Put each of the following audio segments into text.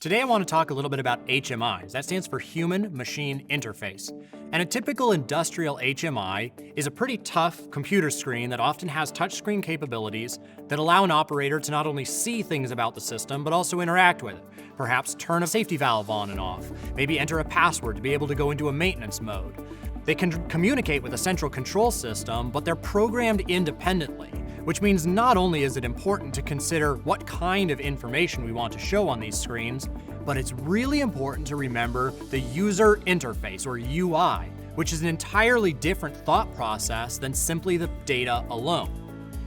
Today I want to talk a little bit about HMIs. That stands for Human-Machine Interface. And a typical industrial HMI is a pretty tough computer screen that often has touchscreen capabilities that allow an operator to not only see things about the system, but also interact with it. Perhaps turn a safety valve on and off, maybe enter a password to be able to go into a maintenance mode. They can communicate with a central control system, but they're programmed independently, which means not only is it important to consider what kind of information we want to show on these screens, but it's really important to remember the user interface, or UI, which is an entirely different thought process than simply the data alone.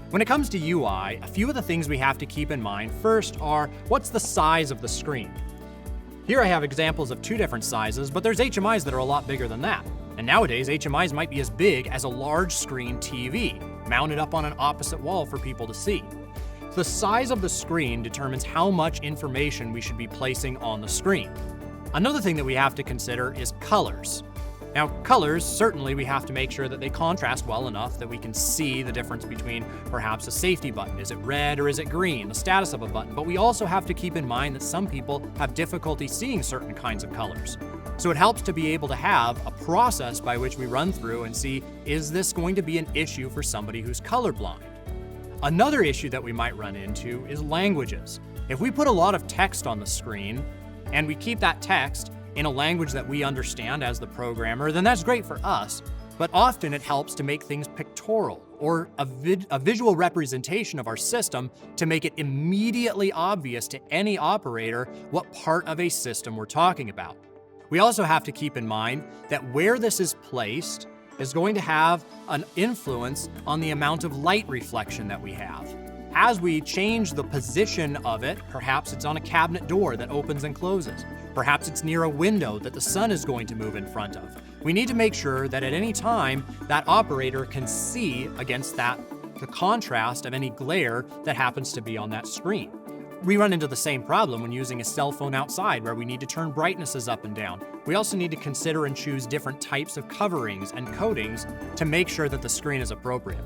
When it comes to UI, a few of the things we have to keep in mind first are, what's the size of the screen? Here I have examples of two different sizes, but there's HMIs that are a lot bigger than that. And nowadays, HMIs might be as big as a large screen TV, mounted up on an opposite wall for people to see. The size of the screen determines how much information we should be placing on the screen. Another thing that we have to consider is colors. Now, colors, certainly we have to make sure that they contrast well enough that we can see the difference between perhaps a safety button. Is it red or is it green? The status of a button. But we also have to keep in mind that some people have difficulty seeing certain kinds of colors. So it helps to be able to have a process by which we run through and see, is this going to be an issue for somebody who's colorblind? Another issue that we might run into is languages. If we put a lot of text on the screen and we keep that text in a language that we understand as the programmer, then that's great for us, but often it helps to make things pictorial or a visual representation of our system to make it immediately obvious to any operator what part of a system we're talking about. We also have to keep in mind that where this is placed is going to have an influence on the amount of light reflection that we have. As we change the position of it, perhaps it's on a cabinet door that opens and closes. Perhaps it's near a window that the sun is going to move in front of. We need to make sure that at any time that operator can see against the contrast of any glare that happens to be on that screen. We run into the same problem when using a cell phone outside, where we need to turn brightnesses up and down. We also need to consider and choose different types of coverings and coatings to make sure that the screen is appropriate.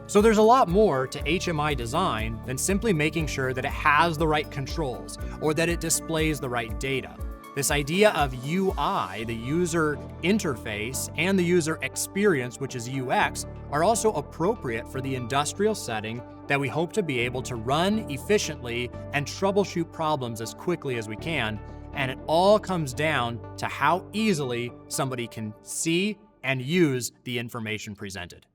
So there's a lot more to HMI design than simply making sure that it has the right controls or that it displays the right data. This idea of UI, the user interface, and the user experience, which is UX, are also appropriate for the industrial setting that we hope to be able to run efficiently and troubleshoot problems as quickly as we can. And it all comes down to how easily somebody can see and use the information presented.